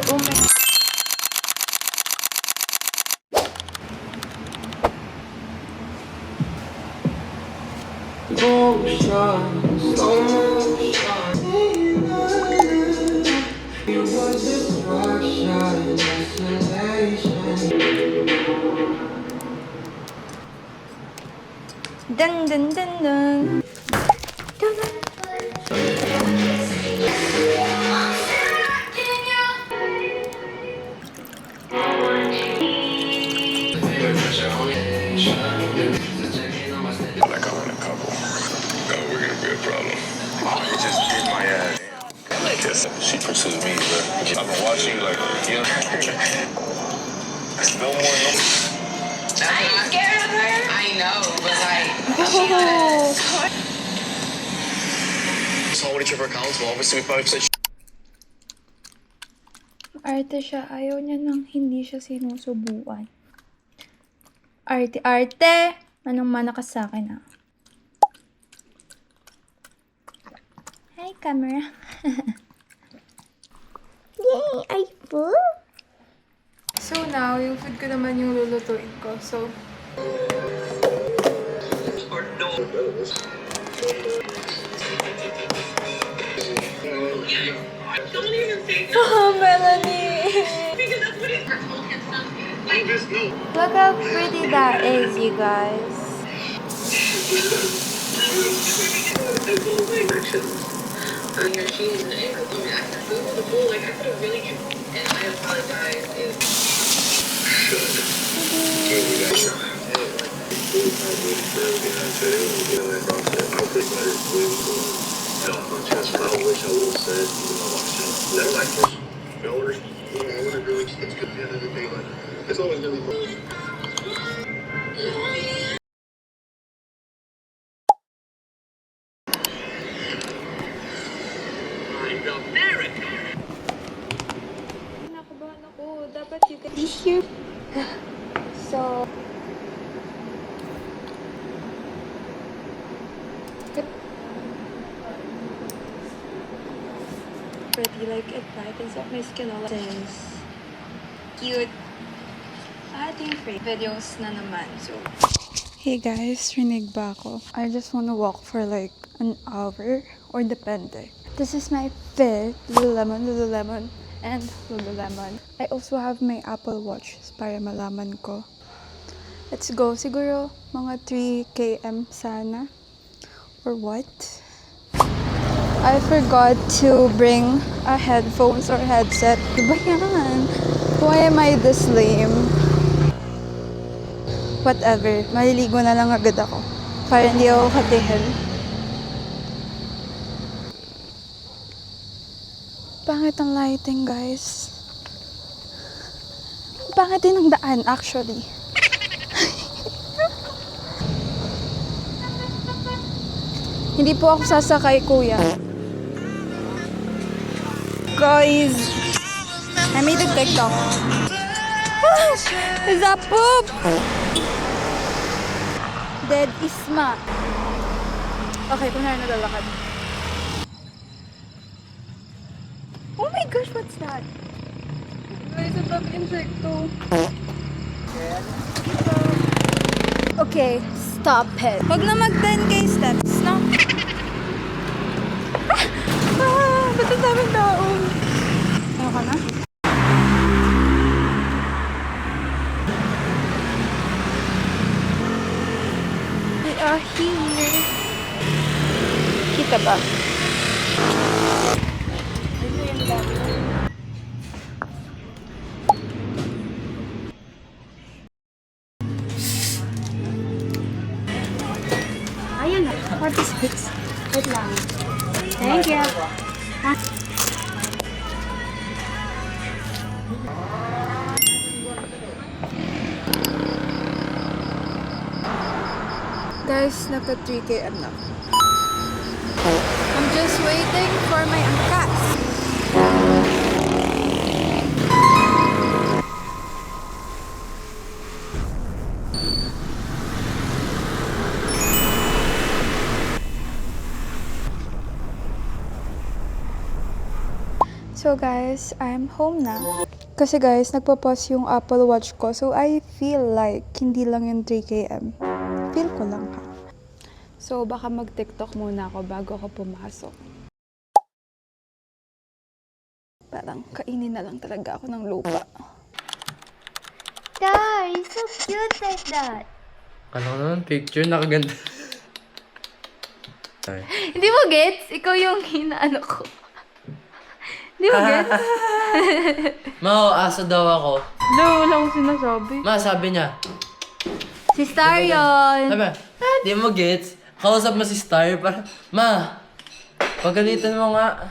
Oh my. Motion, slow motion. You was destruction, desolation. Dun dun dun dun. Dun dun. Like I'm in a couple. No, we're gonna be a problem. You just did my ass. Like this. She pursued me, bro. I've been watching you like, you know. No more, no. I ain't scared of her. I know, but like, Saw what each of our accounts, well, obviously we probably said Arte siya. Ayaw niya nang hindi siya sinusubuan. Arte, arte! Anong mana ka sa akin, ah? Hi, camera. Yay! Are you full? So now, yung food ko naman yung lulutuin ko. So, don't even say oh, Melanie! because that's what it sounds good. Look how pretty that is, you guys. And she's an angry woman. I could go to the pool, like I could have really, and I apologize. it's always gonna be Nakabahan ako. Dapat you can hear. So, pretty like it brightens up my skin all this cute ating free videos na naman. So, hey guys, rinig ba ako? I just wanna walk for like an hour or depende. This is my fit, Lululemon, and Lululemon. I also have my Apple Watch para malaman ko. Let's go. Siguro mga 3 km sana. Or what? I forgot to bring a headphones or headset. Diba yan? Why am I this lame? Whatever. Maliligo na lang agad ako. Para hindi ako katingin. Pangit ang lighting, guys. Pangit din ang daan, actually. Hindi po ako sasakay, kuya. Guys, I made a TikTok. Is that poop? Dead Isma. Okay, kunwari nalalakad. Oh my gosh, what's that? Guys, ang dami insekto. Okay, stop it. Huwag na mag 10k steps, no? Ba't ang daming daon? Ano ka na? We are here. Kita ba? Ito yung dami. Ayan na. 46. Wait lang. Thank you. Guys, naka 3 km na. I'm just waiting for my angkas. So So guys, I'm home na. Kasi guys, nagpa-pause yung Apple Watch ko. So I feel like hindi lang yung 3 km. Feel ko lang ha. So baka mag-TikTok muna ako bago ako pumasok. Parang kainin na lang talaga ako ng lupa. Dar, you're so cute like that. Kala ko naman, picture, nakaganda. Hindi mo gets? Ikaw yung hinaano ko. Hindi mo gets? Ma, asa daw ako. No, wala akong sinasabi. Ma, sabi niya. Si Star yun. Sabi, di mo gets? Kausap mo si Star para, Ma, pagalitan mo nga.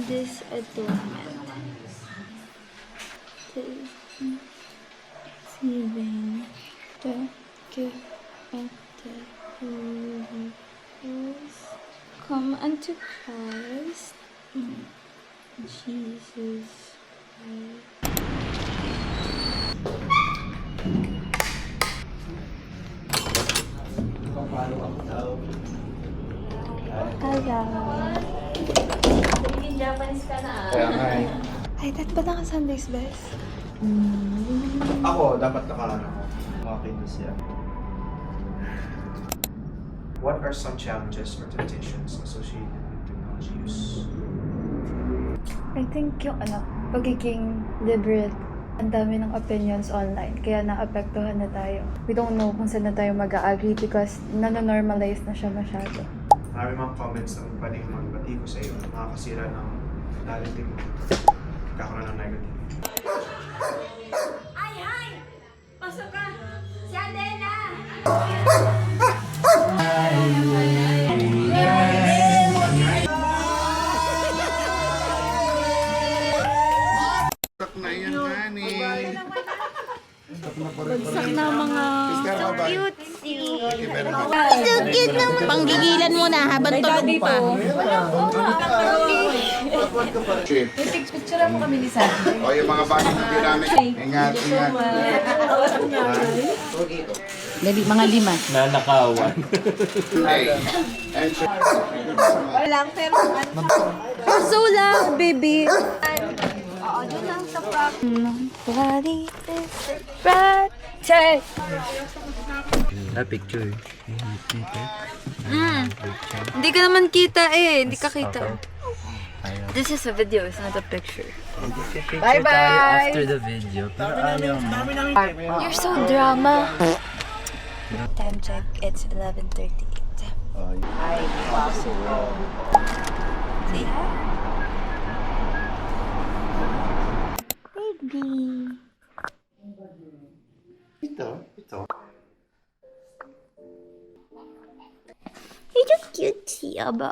This adornment. Receiving the gift of the Holy Ghost. Come unto Christ. Jesus. Hello. Ay, dapat ba naka-Sundays, best? Ako, dapat makakinig siya. What are some challenges or temptations associated with technology use? I think yung pagiging liberal, ang dami ng opinions online, kaya naapektuhan na tayo. We don't know kung saan na tayo mag-agree because nanonormalize na siya masyado. Marami mga comments na pwedeng magbatigo sa iyo, nakakasira ng narrative mo. Kakaroon ng negative. Ay! Pasok ka! Si Adela! Bagsak na mga... So cute naman. Panggigilan mo na habang tulog pa. Picture mo kami ni Sandy. O yung mga bata na ginamit. Ingat, ingat. Dali, mga 5. Nanakawan. Hey. And So lang, baby. Oo, doon lang sa park. Nobody is protect. Na picture. Hindi ka naman kita eh. Hindi ka kita. This is a video, it's not a picture. Bye-bye! After the video. You're so drama. Time check, it's 11:38. Say hi. Baby. Ito. You're so cute, Aba.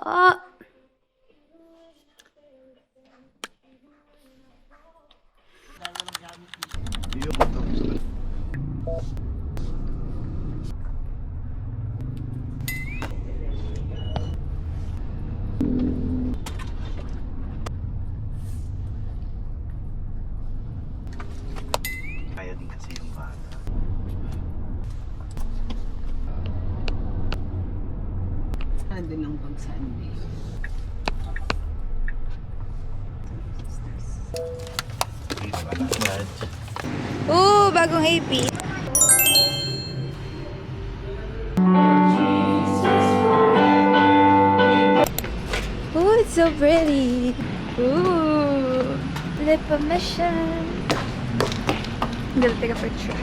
Kaya din kasi yung bata. Nandun lang pag Sunday. Ooh, bagong AP. Ooh, it's so pretty. Ooh, lip mission. I'm gonna take a picture.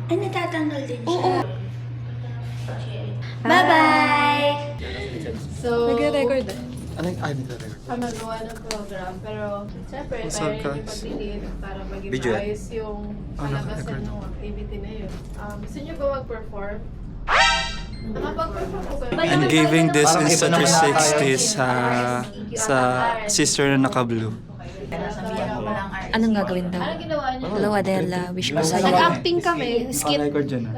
Ay, natatanggal din siya. Oo. Bye-bye! So, Nag-record eh. magawa ng program, pero syempre, tayo rin yung pag-delete para maging Video. maayos yung palabasan ng activity na yun. Gusto nyo ba mag-perform? Nakapag-perform ko kayo. I'm giving this Parang Insta iba naman 360 sa sister na naka-blue. Anong gagawin daw? Anong ginawa nyo? Hello Adela, wish ko sa'yo. Nag-acting kami. Skit. Record dyan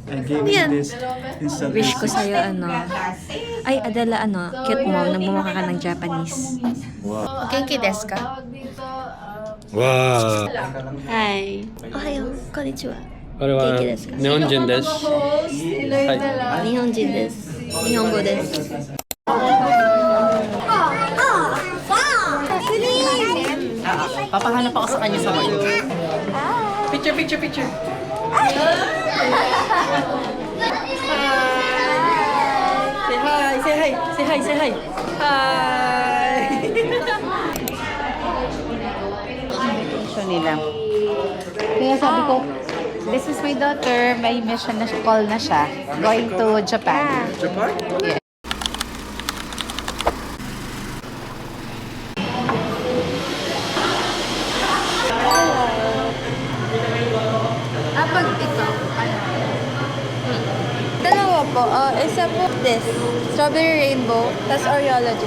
I'm giving this Insta Wish ko sa'yo Ay Adela, cute mo, nagmumukha ka ng Japanese. Genki desu ka? Tawag dito, Wow. Hi. Ohayo, konnichiwa. Keiki desu ka? 日本人です。 Nihonjin desu. Nihongo desu. Papahanap ako sa kanya sa wall. Picture, picture, picture. Say hi, say hi, say hi, say hi. Hi! Nila. Kaya sabi ko, this is my daughter, may mission na call na siya, going to Japan. Japan? Pag ikaw, ano? Dalawa po. Isa po this. Strawberry rainbow, tas Oreology.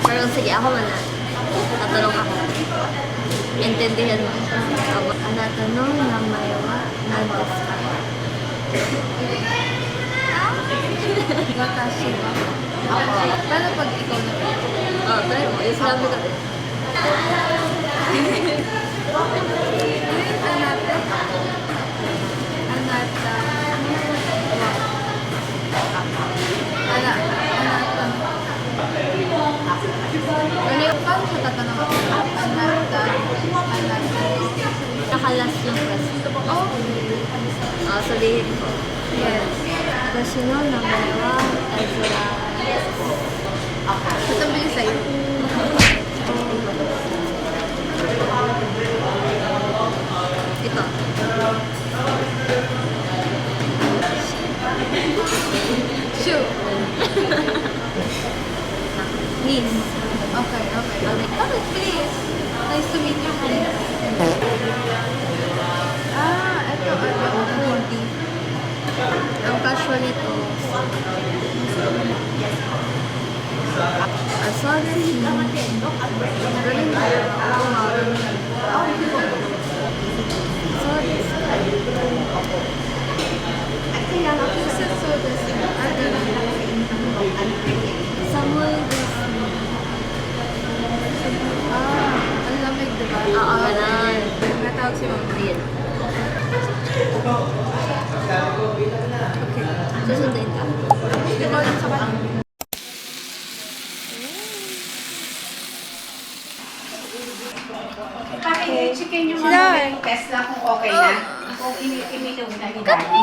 Pero sige, ako muna. Tatanong ako. Intindihan mo. Anatanong na mayawa na desu ka? Watashi wa. Paano pag ikaw na? Try mo. Yung sinabi ko. Anata. Anata. Anata. Ano yung paano siya tatanong ako? Anata. Anata. Nakalas yung question. Sabihin ko. Yes. Watashi no namae wa Ezra. Itong bilis sa'yo. Ito. Shoe. Please. Okay, okay. Okay, please. Nice to meet you, please. Ito, hoodie. Ang casual nito. Sorry. Galing tayo. Sorry. Samuel desu. Ang lamig, diba? Oo, ganun. Natawag si Mama. Ayan. Susundin ka. Di ba lang sa kanya? Chicken yung mga Tesla kung okay na. Kung iminom na ni Daddy.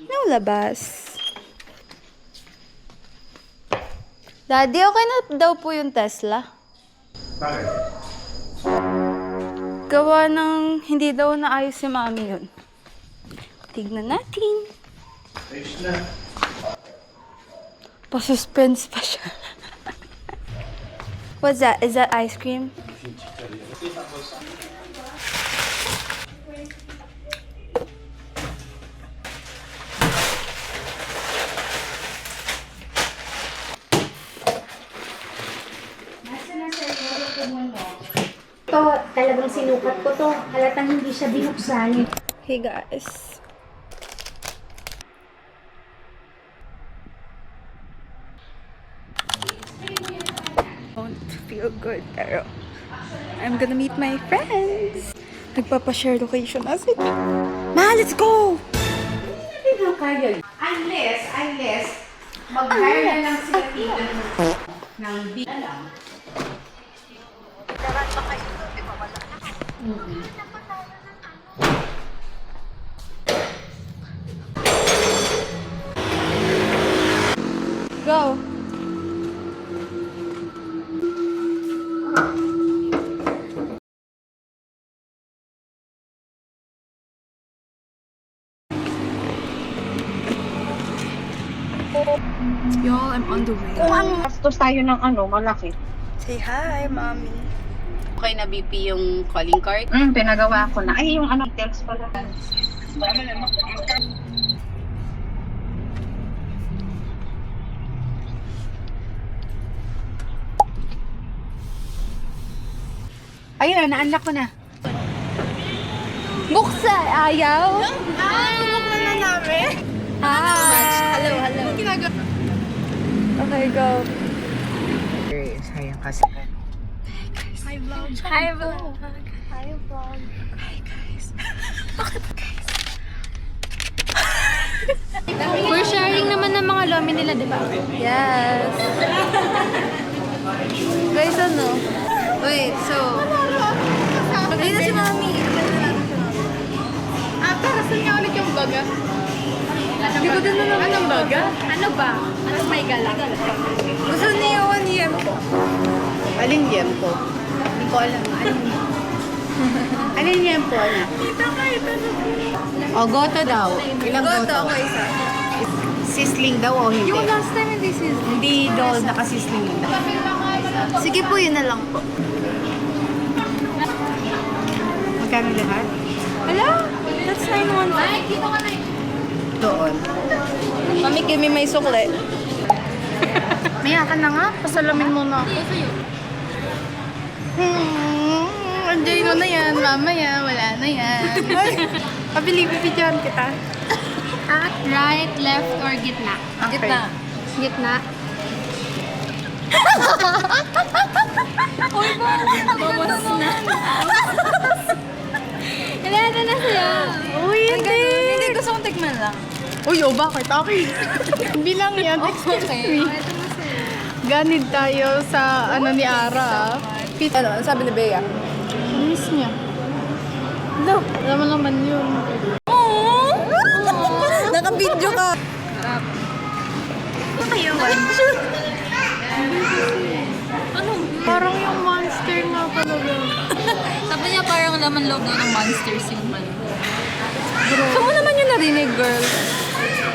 Anong labas? Daddy, okay na daw po yung Tesla. Bakit? Gawa ng hindi daw naayos si Mami yun. Tignan natin. Ayos na. Pa-suspense pa siya. What's that? Is that ice cream? Ito, talagang sinukat ko to. Halatang hindi siya binuksan. Hey guys. Don't feel good pero I'm gonna meet my friends. Nagpapa-share location na sila. Ma, let's go! Hindi na kaya. Unless, mag-hire na lang sila dito ng big lang. Go! Y'all, I'm on the way. Gastos tayo ng malaki. Say hi, Mommy. Okay na BP yung calling card? Pinagawa ko na. Ay, yung details pala. Ayun na, na-unlock ko na. Buksa! Ayaw? Buksan na namin. Hello. Okay, go. Sayang kasi. Hi, vlog. Hi, vlog. We're sharing naman ng mga lomi nila, di ba? Yes. Guys, ano? Wait, so... Maganda si Mami. Para saan niya ulit yung baga? Hindi ko din naman. Anong baga? Ano ba? Anong may galak? Gusto niyo one year po. Alin yan po? Hindi ko alam. Alin yan po, anak? O, goto daw. Ilang goto? Ako isa. Sisling daw o hindi? Yung last time hindi sis. Hindi daw nakasisling. Sige po, yun na lang po. Magkano lahat? Hala? That's 915. Doon. Mami, give me may sukle. Maya ka na nga. Pasalamin mo na ako. Enjoy mo na yan. Mamaya, wala na yan. Pabili-bibidyan kita. Right, left, or gitna? Okay. Gitna. Uy, bawas na. Ilata na siya. Uy, hindi. Hindi, gusto kong tikman lang. Uy, bakit? Okay. Bilang yan. Excuse me. Ganid tayo sa ano ni Ara. Ano sabi ni Bea? Miss niya. No. Alam mo naman yun. Naka-video ka. Parang yung monster nga talaga. Sabi niya parang laman loob daw ng monsters yung man. Saan mo naman yung narinig, girl?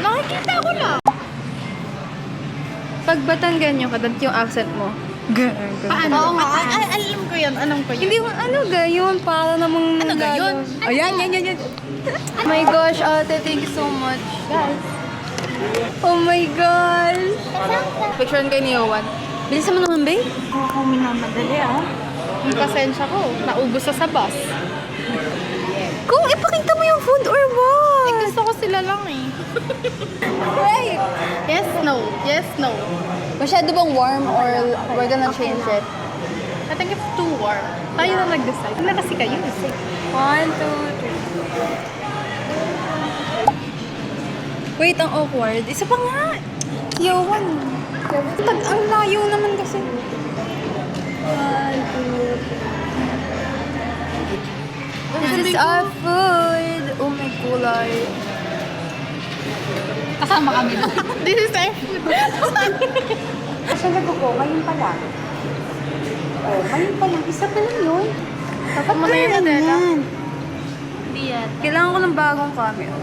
Nakikita ko lang. Pag Batanggenyo ka, yung accent mo. Paano? Oo nga. Alam ko yan. Alam ko yun. Hindi mo, ano gayon? Para namang Ano gayon? Ayan. Oh my gosh, ate, thank you so much. Guys. Oh my gosh. Picturean kay ni Yowan. Bilisan mo naman, babe. Ako minamadali Yung pasensya ko. Naubos sa bus. Kung ipakita mo yung food or what? Gusto ko sila lang Right. Yes, no. Yes, no. Masyado bang warm or we're gonna change it? I think it's too warm. Tayo na nag-decide. Ano kasi kayo? 1, 2, 3. Wait, ang awkward. Isa pa nga. Yowan. Ang layo naman kasi. 1, 2. This is our food. Oh my kulay. Kasama kami lang. This is our food. Kasi ko, ngayon pa lang. Oh, ngayon pa lang. Isa pa lang yun. Dapat mo na yung Adela. Hindi yan. Kailangan ko ng bagong camera.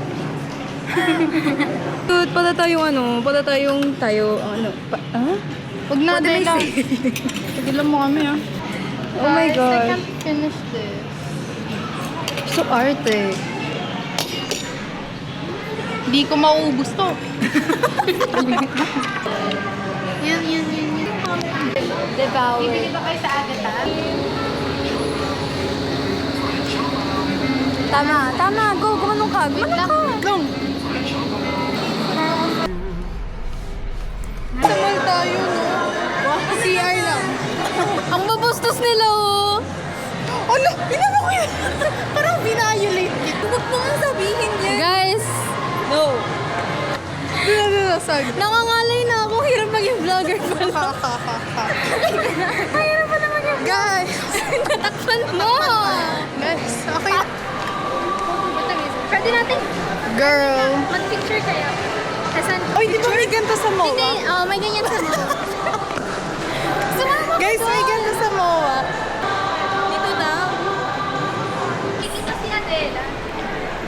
Dude, pala tayong Huwag na, Adela. Pagilan mo kami, Oh my Guys, I God. can't finish this. So arte. Hindi ko mauubos to. Yan. Devour. Bibili ba kayo sa Agata? Tama. Go, gumanong ka. Go! Samal tayo, no? CR lang. Ang babastos nila, oh. Ano? Inano ko yan? Parang violate kita. Huwag mo nga sabihin yan. Guys, No. Sorry. nangangalay na ako. Hirap maging vlogger pala. Mahirap pa naman yung Guys! takpan mo. Guys, okay. Pwede natin Girl. mag-picture kaya. Asan? Oy, di ba may ganito sa MOA? Hindi, may ganyan sa mo. Sumama Guys, ka may doon. ganito sa MOA. Dito na. Kikita si Adela.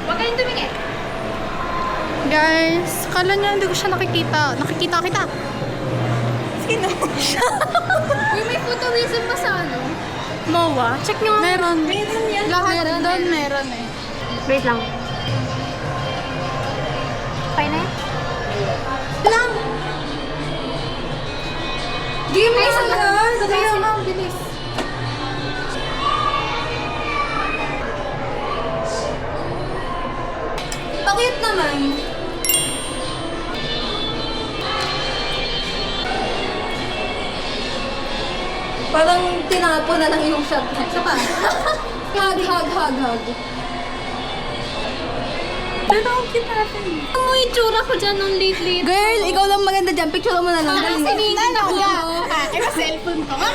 Huwag kayong tumingin. Guys, kala niya hindi ko siya nakikita. Nakikita kita. Sino siya? Uy, may photowism ba sa ano? MOA? Check nyo. Meron. Meron yan. Lahat Meron doon yan. meron eh. Wait lang. Okay na yan? Lang! Game na isa lang! Kaya nga, bilis. Parang tinapo na lang yung shot niya. Isa pa. Hug. Pero ang cute natin. Ano mo yung tsura ko dyan nung lately? Girl, ikaw lang maganda dyan. Picture mo na lang. Ito cellphone ko nga.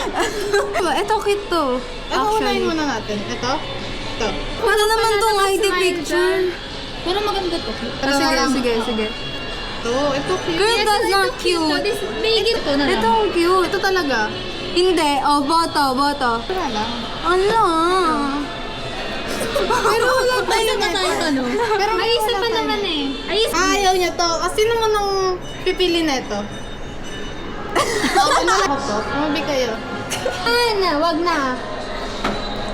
Ito cute to. Ano unahin muna natin? Ito? Ito. Paano naman tong ID picture? Pero maganda to. Sige. Ito cute. Girl, that's not cute. This big. Ito na lang. Ito ang cute. Ito talaga. Hindi. Oh, boto. Wala lang. Ano? Pero wala pa Ano ba tayo ano? Pero May isa pa naman eh. Ayos. Ayaw niya to. Sino mo nang pipili neto? Ano lang to? Umabi kayo. Wag na.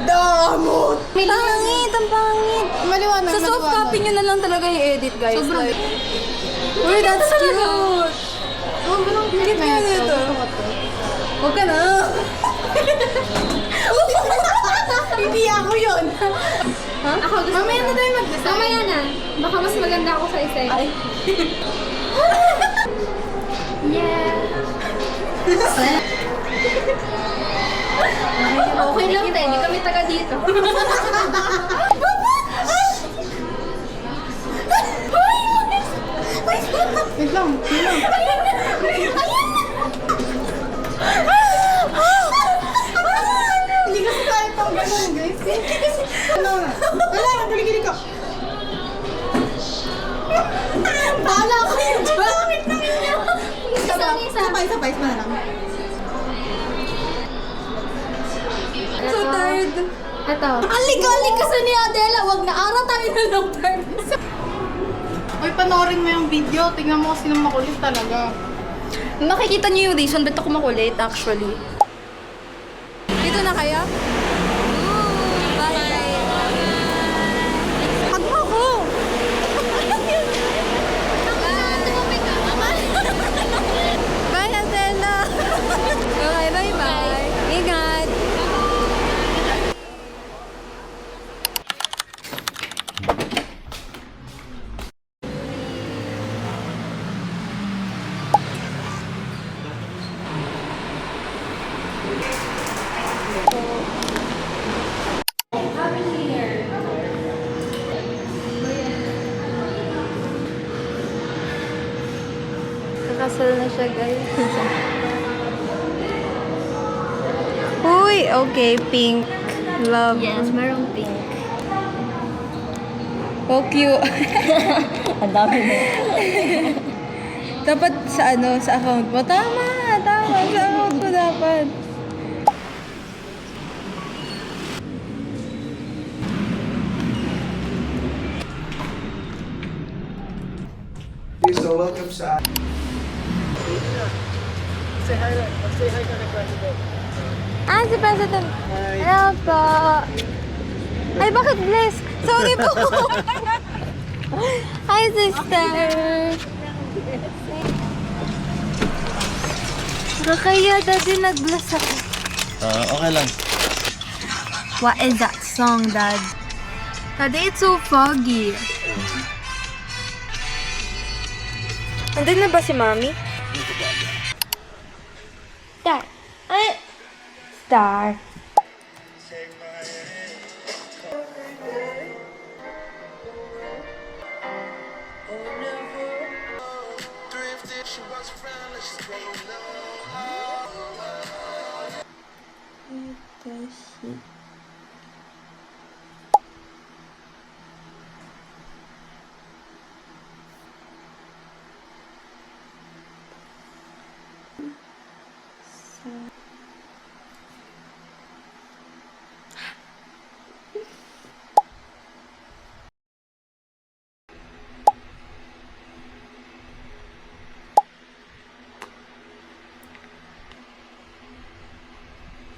Damot! Pangit, ang pangit. Maliwanag, Sa soft copy nyo na lang talaga yung edit, guys. Sobrang- Like, uy, that's cute. Sobrang cute na ito. Huwag ka na. Hindi ako yun. Ako gusto Mamaya na tayo mag-design. Mamaya na. Baka mas maganda ako sa isa. Ay. Yeah. Okay lang din. Hindi kami taga dito. Wait lang. Hindi kasi tayo pang ganun, guys. Wala, nagaligilig ko. Bahala ko yun. Bakit na yun? Sabay na lang. So tired. Ito. Alik kasi ni Adela. Wag na ara tayo na lang turn. Uy, panoorin mo yung video. Tingnan mo kasi nang makulit talaga. Nakikita niyo yung reason ba't ako makulit, actually. Dito na kaya? Bye. Hug mo ako! Bye, Adela! Bye. Ingat! Kakasal na siya, guys. Uy, okay, pink. Love. Yes, merong pink. Oh, cute. Ang dami na. Dapat sa account mo. Tama. Sa account mo dapat. So, welcome sa... Si President. Hello po. Ay, bakit bless? Sorry po. Hi, sister. Kaya dati nag-bless ako. Okay lang. What is that song, Dad? Daddy, it's so foggy. Nandun na ba si Mami? Star. Star. Ito si